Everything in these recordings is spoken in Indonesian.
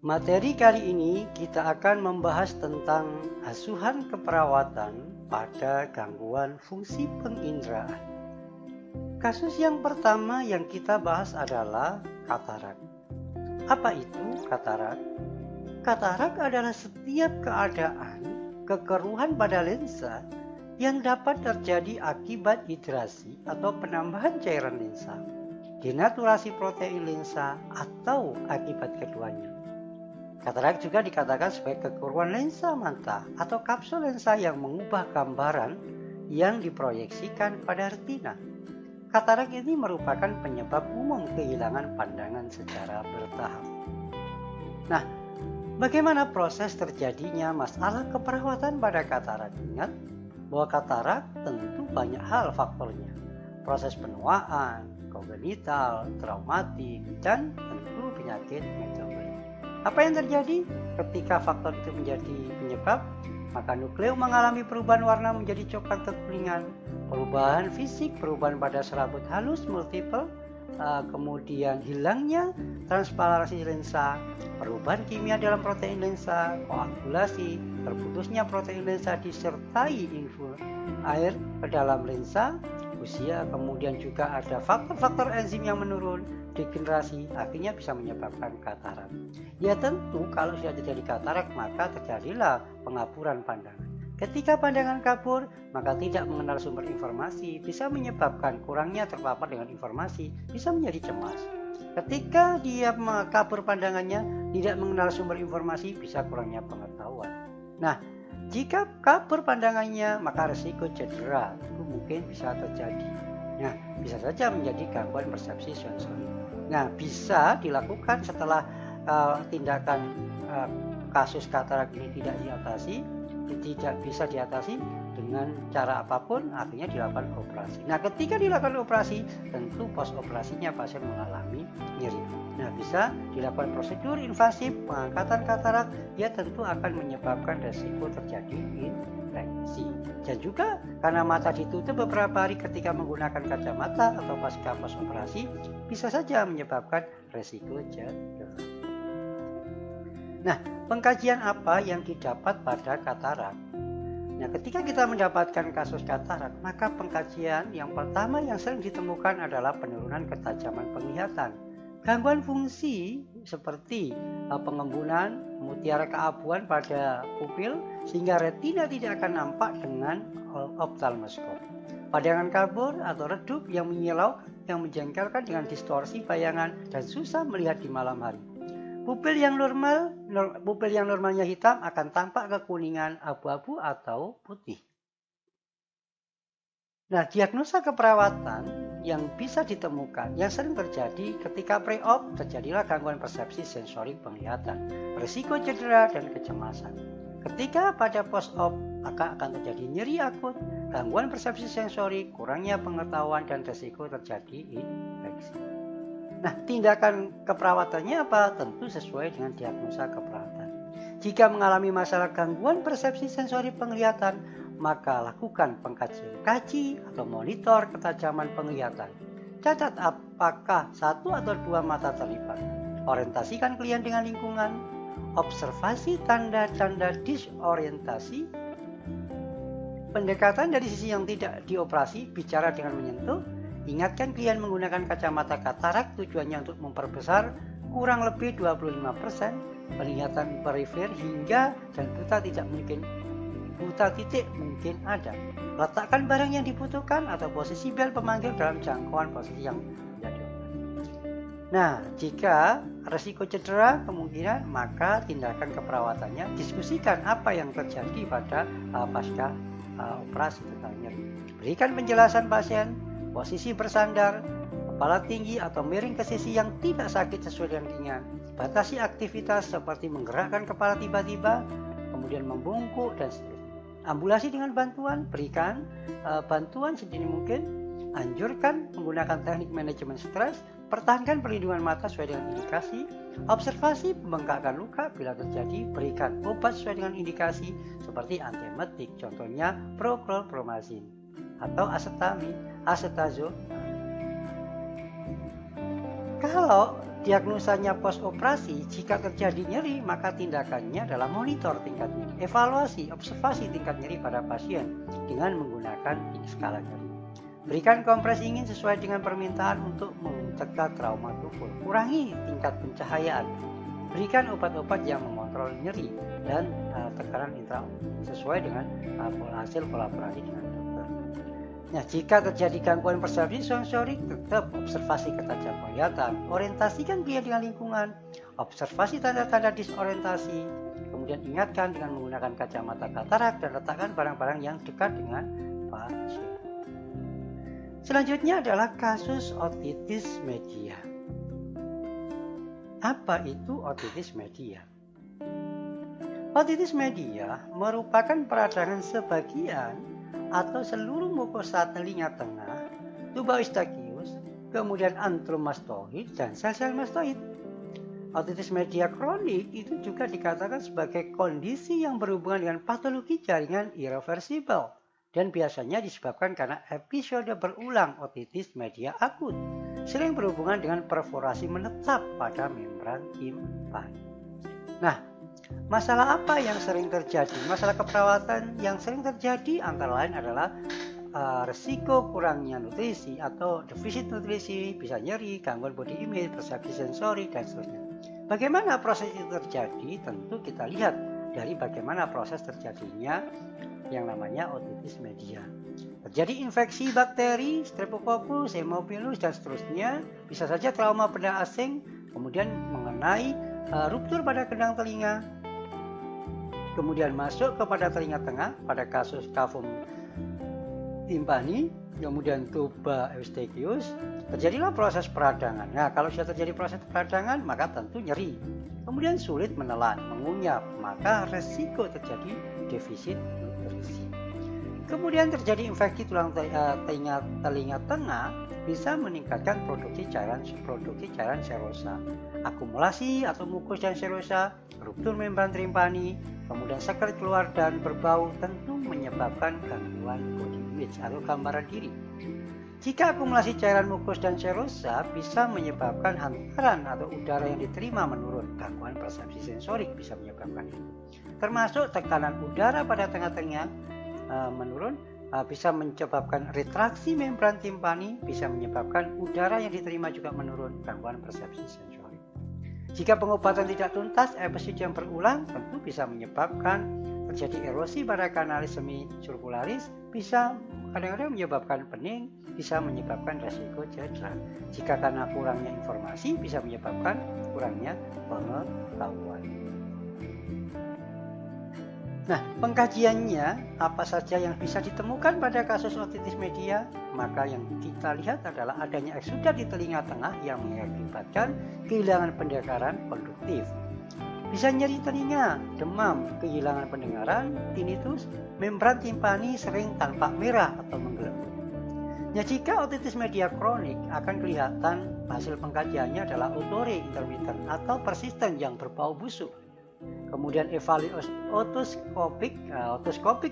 Materi kali ini kita akan membahas tentang asuhan keperawatan pada gangguan fungsi penginderaan. Kasus yang pertama yang kita bahas adalah katarak. Apa itu katarak? Katarak adalah setiap keadaan kekeruhan pada lensa yang dapat terjadi akibat hidrasi atau penambahan cairan lensa, denaturasi protein lensa, atau akibat keduanya. Katarak juga dikatakan sebagai kekeruhan lensa mata atau kapsul lensa yang mengubah gambaran yang diproyeksikan pada retina. Katarak ini merupakan penyebab umum kehilangan pandangan secara bertahap. Nah, bagaimana proses terjadinya masalah keperawatan pada katarak? Ingat bahwa katarak tentu banyak hal faktornya. Proses penuaan, kongenital, traumatik, dan tentu penyakit metabolik. Apa yang terjadi ketika faktor itu menjadi penyebab? Maka nukleus mengalami perubahan warna menjadi coklat kekuningan, perubahan fisik, perubahan pada serabut halus multiple, kemudian hilangnya transparansi lensa, perubahan kimia dalam protein lensa, koagulasi, terputusnya protein lensa disertai infus air ke dalam lensa, usia, kemudian juga ada faktor-faktor enzim yang menurun, degenerasi, akhirnya bisa menyebabkan katarak. Ya tentu kalau sudah terjadi katarak maka terjadilah pengaburan pandangan. Ketika pandangan kabur maka tidak mengenal sumber informasi, bisa menyebabkan kurangnya terpapar dengan informasi, bisa menjadi cemas. Ketika dia kabur pandangannya, tidak mengenal sumber informasi, bisa kurangnya pengetahuan. Nah, jika kabur pandangannya maka risiko cedera itu mungkin bisa terjadi. Nah, bisa saja menjadi gangguan persepsi sensori. Nah, bisa dilakukan setelah tindakan kasus katarak ini tidak bisa diatasi dengan cara apapun, artinya dilakukan operasi. Nah, ketika dilakukan operasi, tentu pos operasinya pasien mengalami nyeri. Nah, bisa dilakukan prosedur invasif pengangkatan katarak, ya tentu akan menyebabkan resiko terjadi infeksi. Dan juga karena mata ditutup beberapa hari ketika menggunakan kacamata atau pasca pos operasi, bisa saja menyebabkan resiko cedera. Nah, pengkajian apa yang didapat pada katarak? Nah, ketika kita mendapatkan kasus katarak, maka pengkajian yang pertama yang sering ditemukan adalah penurunan ketajaman penglihatan. Gangguan fungsi seperti pengembunan, mutiara keabuan pada pupil, sehingga retina tidak akan nampak dengan optalmoskop. Pandangan kabur atau redup yang menyilaukan, yang menjengkelkan dengan distorsi bayangan dan susah melihat di malam hari. Pupil yang normalnya hitam akan tampak kekuningan, abu-abu atau putih. Nah, diagnosa keperawatan yang bisa ditemukan, yang sering terjadi ketika pre-op, terjadilah gangguan persepsi sensorik penglihatan, risiko cedera dan kecemasan. Ketika pada post-op, maka akan terjadi nyeri akut, gangguan persepsi sensorik, kurangnya pengetahuan, dan risiko terjadi infeksi. Nah, tindakan keperawatannya apa? Tentu sesuai dengan diagnosa keperawatan. Jika mengalami masalah gangguan persepsi sensori penglihatan, maka lakukan pengkajian kaji atau monitor ketajaman penglihatan. Catat apakah satu atau dua mata terlibat. Orientasikan klien dengan lingkungan. Observasi tanda-tanda disorientasi. Pendekatan dari sisi yang tidak dioperasi, bicara dengan menyentuh. Ingatkan klien menggunakan kacamata katarak, tujuannya untuk memperbesar kurang lebih 25% penglihatan perifer hingga dan buta titik mungkin ada. Letakkan barang yang dibutuhkan atau posisi bel pemanggil dalam jangkauan posisi yang menjadi obat. Nah, jika risiko cedera kemungkinan, maka tindakan keperawatannya diskusikan apa yang terjadi pada pasca operasi tentang nyeri. Berikan penjelasan pasien, posisi bersandar, kepala tinggi atau miring ke sisi yang tidak sakit sesuai dengan keinginan. Batasi aktivitas seperti menggerakkan kepala tiba-tiba, kemudian membungkuk dan seterusnya. Ambulasi dengan bantuan, berikan bantuan sedini mungkin. Anjurkan menggunakan teknik manajemen stres, pertahankan perlindungan mata sesuai dengan indikasi. Observasi pembengkakan luka bila terjadi, berikan obat sesuai dengan indikasi seperti antiemetik, contohnya prochlorpromazine atau acetamin, acetazolam. Kalau diagnosanya post operasi, jika terjadi nyeri, maka tindakannya adalah monitor tingkat nyeri, evaluasi, observasi tingkat nyeri pada pasien dengan menggunakan skala nyeri. Berikan kompres dingin sesuai dengan permintaan untuk mencegah trauma tubuh. Kurangi tingkat pencahayaan. Berikan obat-obat yang mengontrol nyeri dan tekanan intraoral sesuai dengan hasil kolaborasi dengan dokter. Nah, jika terjadi gangguan persepsi sensorik, tetap observasi ketajam penglihatan, orientasikan dia dengan lingkungan, observasi tanda-tanda disorientasi, kemudian ingatkan dengan menggunakan kacamata katarak dan letakkan barang-barang yang dekat dengan pasien. Selanjutnya adalah kasus otitis media. Apa itu otitis media? Otitis media merupakan peradangan sebagian atau seluruh mukosa telinga tengah, tuba eustachius, kemudian antrum mastoid dan sel-sel mastoid. Otitis media kronik itu juga dikatakan sebagai kondisi yang berhubungan dengan patologi jaringan irreversibel dan biasanya disebabkan karena episode berulang otitis media akut, sering berhubungan dengan perforasi menetap pada membran timpani. Nah, masalah apa yang sering terjadi? Masalah keperawatan yang sering terjadi antara lain adalah resiko kurangnya nutrisi atau defisit nutrisi, bisa nyeri, gangguan body image, persepsi sensorik, dan seterusnya. Bagaimana proses itu terjadi? Tentu kita lihat dari bagaimana proses terjadinya yang namanya otitis media. Terjadi infeksi bakteri, Streptococcus, Haemophilus, dan seterusnya. Bisa saja trauma benda asing, kemudian mengenai ruptur pada kendang telinga, kemudian masuk kepada telinga tengah pada kasus cavum timpani, kemudian tuba eustachius, terjadilah proses peradangan. Nah, kalau sudah terjadi proses peradangan, maka tentu nyeri, kemudian sulit menelan, mengunyah, maka resiko terjadi defisit nutrisi. Kemudian terjadi infeksi tulang telinga tengah, bisa meningkatkan produksi cairan serosa, akumulasi atau mukus dan serosa, ruptur membran timpani, kemudian sekret keluar dan berbau, tentu menyebabkan gangguan body image atau gambaran diri. Jika akumulasi cairan mukus dan serosa bisa menyebabkan hantaran atau udara yang diterima menurun, gangguan persepsi sensorik bisa menyebabkan itu. Termasuk tekanan udara pada tengah-tengah menurun, bisa menyebabkan retraksi membran timpani, bisa menyebabkan udara yang diterima juga menurun, gangguan persepsi sensorik. Jika pengobatan tidak tuntas, episode yang berulang tentu bisa menyebabkan terjadi erosi pada kanalis semisirkularis, bisa kadang-kadang menyebabkan pening, bisa menyebabkan resiko cedera. Jika karena kurangnya informasi, bisa menyebabkan kurangnya pengetahuan. Nah, pengkajiannya apa saja yang bisa ditemukan pada kasus otitis media? Maka yang kita lihat adalah adanya eksudat di telinga tengah yang mengakibatkan kehilangan pendengaran konduktif. Bisa nyeri telinga, demam, kehilangan pendengaran, tinnitus, membran timpani sering tampak merah atau menggelembung. Nah, jika otitis media kronik akan kelihatan hasil pengkajiannya adalah otore intermittent atau persisten yang berbau busuk. Kemudian evaluasi otoskopik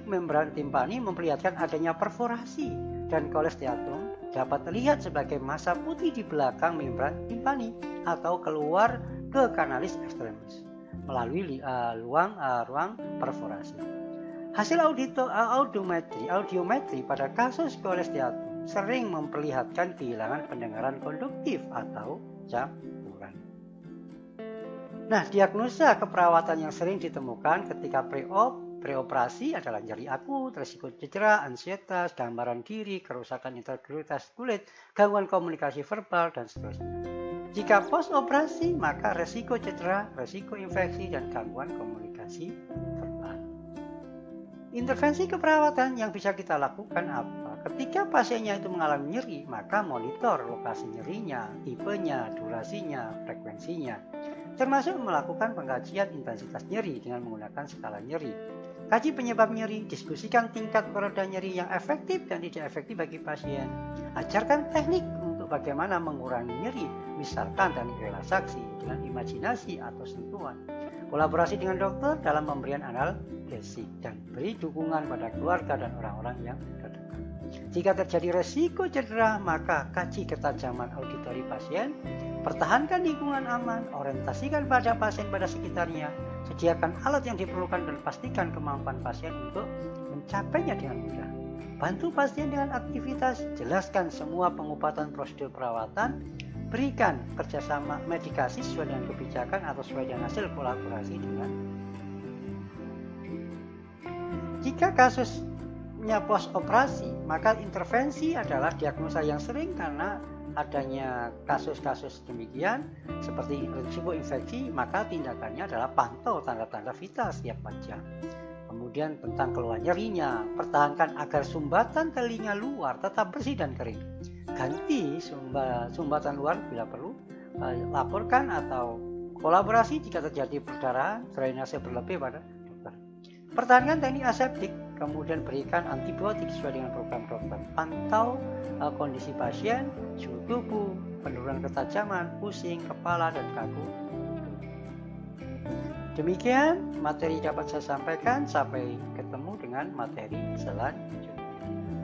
membran timpani memperlihatkan adanya perforasi dan kolesteatum dapat terlihat sebagai massa putih di belakang membran timpani atau keluar ke kanalis ekstremis melalui ruang perforasi. Hasil audiometri pada kasus kolesteatum sering memperlihatkan kehilangan pendengaran konduktif atau campuran. Nah, diagnosa keperawatan yang sering ditemukan ketika preoperasi adalah nyeri akut, resiko cedera, ansietas, gambaran diri, kerusakan integritas kulit, gangguan komunikasi verbal, dan seterusnya. Jika post operasi, maka resiko cedera, resiko infeksi, dan gangguan komunikasi verbal. Intervensi keperawatan yang bisa kita lakukan apa? Ketika pasiennya itu mengalami nyeri, maka monitor lokasi nyerinya, tipenya, durasinya, frekuensinya, termasuk melakukan pengkajian intensitas nyeri dengan menggunakan skala nyeri. Kaji penyebab nyeri, diskusikan tingkat peredam nyeri yang efektif dan tidak efektif bagi pasien. Ajarkan teknik untuk bagaimana mengurangi nyeri, misalkan teknik relaksasi dengan imajinasi atau sentuhan. Kolaborasi dengan dokter dalam pemberian analgesik dan beri dukungan pada keluarga dan orang-orang yang terdekat. Jika terjadi resiko cedera, maka kaji ketajaman auditori pasien, pertahankan lingkungan aman, orientasikan pada pasien pada sekitarnya, sediakan alat yang diperlukan dan pastikan kemampuan pasien untuk mencapainya dengan mudah. Bantu pasien dengan aktivitas, jelaskan semua pengobatan prosedur perawatan, berikan kerjasama medikasi sesuai dengan kebijakan atau sesuai dengan hasil kolaborasi dengan. Jika kasusnya post operasi, maka intervensi adalah diagnosa yang sering karena adanya kasus-kasus demikian seperti risiko infeksi, maka tindakannya adalah pantau tanda-tanda vital setiap 4 jam. Kemudian tentang keluhan nyerinya, pertahankan agar sumbatan telinga luar tetap bersih dan kering. Ganti sumbatan luar bila perlu, laporkan atau kolaborasi jika terjadi perdarahan, drainase berlebih pada dokter. Pertahankan teknik aseptik, kemudian berikan antibiotik sesuai dengan program dokter. Pantau kondisi pasien, suhu tubuh, penurunan ketajaman, pusing, kepala, dan kaku. Demikian materi dapat saya sampaikan. Sampai ketemu dengan materi selanjutnya.